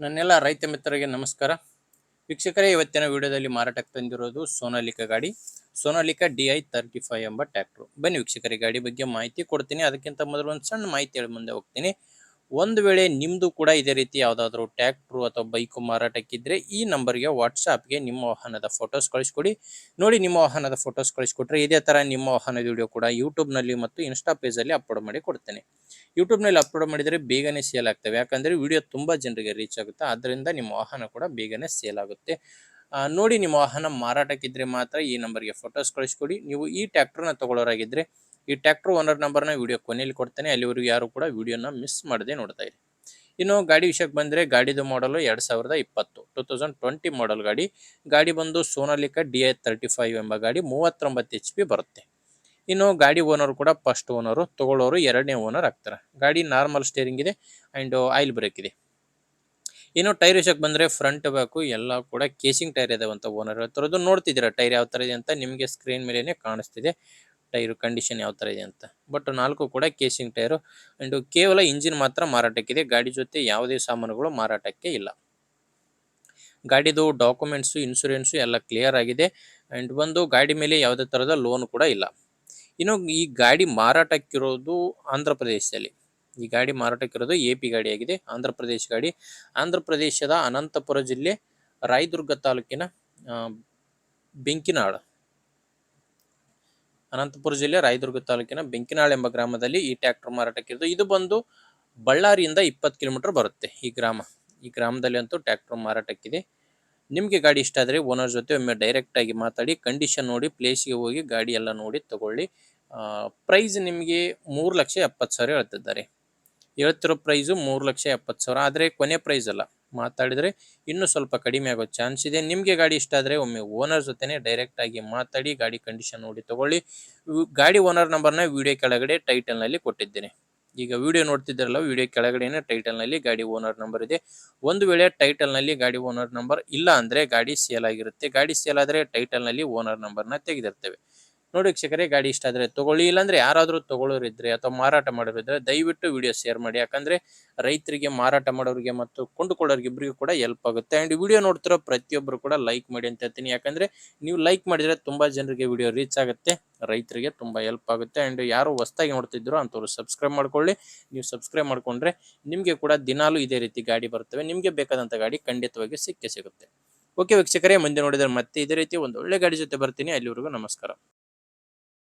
ನನ್ನೆಲ್ಲ ರೈತ ಮಿತ್ರರಿಗೆ ನಮಸ್ಕಾರ. ವೀಕ್ಷಕರೇ, ಇವತ್ತಿನ ವಿಡಿಯೋದಲ್ಲಿ ಮಾರಾಟಕ್ಕೆ ತಂದಿರೋದು ಸೋನಾಲಿಕಾ ಗಾಡಿ, ಸೋನಾಲಿಕಾ DI35 ಎಂಬ ಟ್ರ್ಯಾಕ್ಟರ್. ಬನ್ನಿ ವೀಕ್ಷಕರೇ, ಗಾಡಿ ಬಗ್ಗೆ ಮಾಹಿತಿ ಕೊಡ್ತೀನಿ. ಅದಕ್ಕಿಂತ ಮೊದಲು ಒಂದು ಸಣ್ಣ ಮಾಹಿತಿ ಹೇಳಿ ಮುಂದೆ ಹೋಗ್ತೀನಿ. ಒಂದು ವೇಳೆ ನಿಮ್ಮದು ಕೂಡ ಇದೇ ರೀತಿ ಯಾವುದಾದ್ರೂ ಟ್ರ್ಯಾಕ್ಟ್ರು ಅಥವಾ ಬೈಕು ಮಾರಾಟಕ್ಕಿದ್ರೆ ಈ ನಂಬರ್ಗೆ ವಾಟ್ಸಾಪ್ಗೆ ನಿಮ್ಮ ವಾಹನದ ಫೋಟೋಸ್ ಕಳಿಸ್ಕೊಡಿ. ನೋಡಿ, ನಿಮ್ಮ ವಾಹನದ ಫೋಟೋಸ್ ಕಳಿಸ್ಕೊಟ್ರೆ ಇದೇ ಥರ ನಿಮ್ಮ ವಾಹನದ ವಿಡಿಯೋ ಕೂಡ ಯೂಟ್ಯೂಬ್ನಲ್ಲಿ ಮತ್ತು ಇನ್ಸ್ಟಾ ಪೇಜಲ್ಲಿ ಅಪ್ಲೋಡ್ ಮಾಡಿ ಕೊಡ್ತೇನೆ. ಯೂಟ್ಯೂಬ್ನಲ್ಲಿ ಅಪ್ಲೋಡ್ ಮಾಡಿದರೆ ಬೇಗನೆ ಸೇಲ್ ಆಗ್ತವೆ, ಯಾಕಂದರೆ ವಿಡಿಯೋ ತುಂಬ ಜನರಿಗೆ ರೀಚ್ ಆಗುತ್ತೆ. ಆದ್ದರಿಂದ ನಿಮ್ಮ ವಾಹನ ಕೂಡ ಬೇಗನೆ ಸೇಲ್ ಆಗುತ್ತೆ. ನೋಡಿ, ನಿಮ್ಮ ವಾಹನ ಮಾರಾಟಕ್ಕಿದ್ರೆ ಮಾತ್ರ ಈ ನಂಬರ್ಗೆ ಫೋಟೋಸ್ ಕಳಿಸ್ಕೊಡಿ. ನೀವು ಈ ಟ್ರ್ಯಾಕ್ಟರ್ನ ತಗೊಳ್ಳೋರಾಗಿದ್ದರೆ ಈ ಟ್ರ್ಯಾಕ್ಟರ್ ಓನರ್ ನಂಬರ್ನ ವಿಡಿಯೋ ಕೊನೆಯಲ್ಲಿ ಕೊಡ್ತೇನೆ. ಅಲ್ಲಿವರೆಗೂ ಯಾರು ಕೂಡ ವಿಡಿಯೋನ ಮಿಸ್ ಮಾಡದೆ ನೋಡ್ತಾ ಇರಿ. ಇನ್ನು ಗಾಡಿ ವಿಷಯಕ್ಕೆ ಬಂದರೆ ಗಾಡಿದು ಮಾಡಲು 2020 2020 ಮಾಡಲ್ ಗಾಡಿ ಬಂದು ಸೋನಾಲಿಕಾ DI35 ಎಂಬ ಗಾಡಿ 39 HP ಬರುತ್ತೆ. ಇನ್ನು ಗಾಡಿ ಓನರ್ ಕೂಡ ಫಸ್ಟ್ ಓನರು, ತಗೊಳ್ಳೋರು ಎರಡನೇ ಓನರ್ ಆಗ್ತಾರೆ. ಗಾಡಿ ನಾರ್ಮಲ್ ಸ್ಟೇರಿಂಗ್ ಇದೆ ಆ್ಯಂಡ್ ಆಯಿಲ್ ಬ್ರೇಕ್ ಇದೆ. ಇನ್ನು ಟೈರ್ ವಿಷಯಕ್ಕೆ ಬಂದರೆ ಫ್ರಂಟ್ ಬ್ಯಾಕು ಎಲ್ಲ ಕೂಡ ಕೇಸಿಂಗ್ ಟೈರ್ ಇದಾವಂತ ಓನರ್ ಹೇಳ್ತಿರೋದು. ನೋಡ್ತಿದ್ದೀರಾ ಟೈರ್ ಯಾವ ಥರ ಇದೆ ಅಂತ, ನಿಮಗೆ ಸ್ಕ್ರೀನ್ ಮೇಲೇ ಕಾಣಿಸ್ತಿದೆ ಟೈರು ಕಂಡೀಷನ್ ಯಾವ ಥರ ಇದೆ ಅಂತ. ಬಟ್ ನಾಲ್ಕು ಕೂಡ ಕೇಸಿಂಗ್ ಟೈರು ಆ್ಯಂಡ್ ಕೇವಲ ಇಂಜಿನ್ ಮಾತ್ರ ಮಾರಾಟಕ್ಕಿದೆ. ಗಾಡಿ ಜೊತೆ ಯಾವುದೇ ಸಾಮಾನುಗಳು ಮಾರಾಟಕ್ಕೆ ಇಲ್ಲ. ಗಾಡಿದು ಡಾಕ್ಯುಮೆಂಟ್ಸು, ಇನ್ಶೂರೆನ್ಸು ಎಲ್ಲ ಕ್ಲಿಯರ್ ಆಗಿದೆ ಆ್ಯಂಡ್ ಬಂದು ಗಾಡಿ ಮೇಲೆ ಯಾವುದೇ ಥರದ ಲೋನ್ ಕೂಡ ಇಲ್ಲ. ಇನ್ನು ಈ ಗಾಡಿ ಮಾರಾಟಕ್ಕಿರೋದು ಆಂಧ್ರ ಪ್ರದೇಶದಲ್ಲಿ. ಈ ಗಾಡಿ ಮಾರಾಟಕ್ಕಿರೋದು AP ಗಾಡಿಯಾಗಿದೆ, ಆಂಧ್ರ ಪ್ರದೇಶ ಗಾಡಿ. ಆಂಧ್ರ ಪ್ರದೇಶದ ಅನಂತಪುರ ಜಿಲ್ಲೆ ರಾಯದುರ್ಗ ತಾಲೂಕಿನ ಬೆಂಕಿನಾಳ, ಅನಂತಪುರ ಜಿಲ್ಲೆ ರಾಯದುರ್ಗ ತಾಲೂಕಿನ ಬೆಂಕಿನಾಳ್ ಎಂಬ ಗ್ರಾಮದಲ್ಲಿ ಈ ಟ್ರ್ಯಾಕ್ಟರ್ ಮಾರಾಟಕ್ಕಿರೋದು. ಇದು ಬಂದು ಬಳ್ಳಾರಿಯಿಂದ 20 ಕಿಲೋಮೀಟರ್ ಬರುತ್ತೆ ಈ ಗ್ರಾಮ. ಈ ಗ್ರಾಮದಲ್ಲಿ ಅಂತೂ ಟ್ರ್ಯಾಕ್ಟರ್ ಮಾರಾಟಕ್ಕಿದೆ. ನಿಮಗೆ ಗಾಡಿ ಇಷ್ಟ ಆದರೆ ಓನರ್ ಜೊತೆ ಒಮ್ಮೆ ಡೈರೆಕ್ಟಾಗಿ ಮಾತಾಡಿ, ಕಂಡೀಷನ್ ನೋಡಿ, ಪ್ಲೇಸ್ಗೆ ಹೋಗಿ ಗಾಡಿ ಎಲ್ಲ ನೋಡಿ ತಗೊಳ್ಳಿ. ಪ್ರೈಸ್ ನಿಮಗೆ 3,70,000 ಹೇಳ್ತಿದ್ದಾರೆ. ಹೇಳ್ತಿರೋ ಪ್ರೈಸು 3,70,000, ಆದರೆ ಕೊನೆ ಪ್ರೈಸ್ ಅಲ್ಲ. ಮಾತಾಡಿದರೆ ಇನ್ನೂ ಸ್ವಲ್ಪ ಕಡಿಮೆ ಆಗೋ ಚಾನ್ಸ್ ಇದೆ. ನಿಮಗೆ ಗಾಡಿ ಇಷ್ಟ ಆದರೆ ಒಮ್ಮೆ ಓನರ್ ಜೊತೆನೇ ಡೈರೆಕ್ಟಾಗಿ ಮಾತಾಡಿ ಗಾಡಿ ಕಂಡೀಷನ್ ನೋಡಿ ತಗೊಳ್ಳಿ. ಗಾಡಿ ಓನರ್ ನಂಬರ್ನ ವಿಡಿಯೋ ಕೆಳಗಡೆ ಟೈಟಲ್ನಲ್ಲಿ ಕೊಟ್ಟಿದ್ದೇನೆ. ಈಗ ವಿಡಿಯೋ ನೋಡ್ತಿದ್ದಾರಲ್ಲ, ವಿಡಿಯೋ ಕೆಳಗಡೆನೇ ಟೈಟಲ್ನಲ್ಲಿ ಗಾಡಿ ಓನರ್ ನಂಬರ್ ಇದೆ. ಒಂದು ವೇಳೆ ಟೈಟಲ್ನಲ್ಲಿ ಗಾಡಿ ಓನರ್ ನಂಬರ್ ಇಲ್ಲ ಅಂದರೆ ಗಾಡಿ ಸೇಲ್ ಆಗಿರುತ್ತೆ. ಗಾಡಿ ಸೇಲ್ ಆದರೆ ಟೈಟಲ್ನಲ್ಲಿ ಓನರ್ ನಂಬರ್ನ ತೆಗೆದಿರ್ತೇವೆ. ನೋಡಿ ವೀಕ್ಷಕರೇ, ಗಾಡಿ ಇಷ್ಟ ಆದರೆ ತಗೊಳ್ಳಿ. ಇಲ್ಲಾಂದರೆ ಯಾರಾದರೂ ತಗೊಳ್ಳೋರಿದ್ರೆ ಅಥವಾ ಮಾರಾಟ ಮಾಡೋರಿದ್ರೆ ದಯವಿಟ್ಟು ವಿಡಿಯೋ ಶೇರ್ ಮಾಡಿ. ಯಾಕಂದರೆ ರೈತರಿಗೆ, ಮಾರಾಟ ಮಾಡೋರಿಗೆ ಮತ್ತು ಕೊಂಡುಕೊಳ್ಳೋರಿಗೆ ಇಬ್ಬರಿಗೂ ಕೂಡ ಹೆಲ್ಪ್ ಆಗುತ್ತೆ. ಆ್ಯಂಡ್ ವಿಡಿಯೋ ನೋಡ್ತಿರೋ ಪ್ರತಿಯೊಬ್ಬರು ಕೂಡ ಲೈಕ್ ಮಾಡಿ ಅಂತ ಹೇಳ್ತೀನಿ. ಯಾಕಂದರೆ ನೀವು ಲೈಕ್ ಮಾಡಿದರೆ ತುಂಬ ಜನರಿಗೆ ವಿಡಿಯೋ ರೀಚ್ ಆಗುತ್ತೆ, ರೈತರಿಗೆ ತುಂಬ ಹೆಲ್ಪ್ ಆಗುತ್ತೆ. ಆ್ಯಂಡ್ ಯಾರು ಹೊಸ್ದಾಗಿ ನೋಡ್ತಿದ್ರು ಅಂಥವ್ರು ಸಬ್ಸ್ಕ್ರೈಬ್ ಮಾಡ್ಕೊಳ್ಳಿ. ನೀವು ಸಬ್ಸ್ಕ್ರೈಬ್ ಮಾಡಿಕೊಂಡ್ರೆ ನಿಮಗೆ ಕೂಡ ದಿನಾಲೂ ಇದೇ ರೀತಿ ಗಾಡಿ ಬರ್ತವೆ. ನಿಮಗೆ ಬೇಕಾದಂಥ ಗಾಡಿ ಖಂಡಿತವಾಗಿ ಸಿಕ್ಕೇ ಸಿಗುತ್ತೆ. ಓಕೆ ವೀಕ್ಷಕರೇ, ಮುಂದೆ ನೋಡಿದರೆ ಮತ್ತೆ ಇದೇ ರೀತಿ ಒಂದು ಒಳ್ಳೆ ಗಾಡಿ ಜೊತೆ ಬರ್ತೀನಿ. ಅಲ್ಲಿವರೆಗೂ ನಮಸ್ಕಾರ.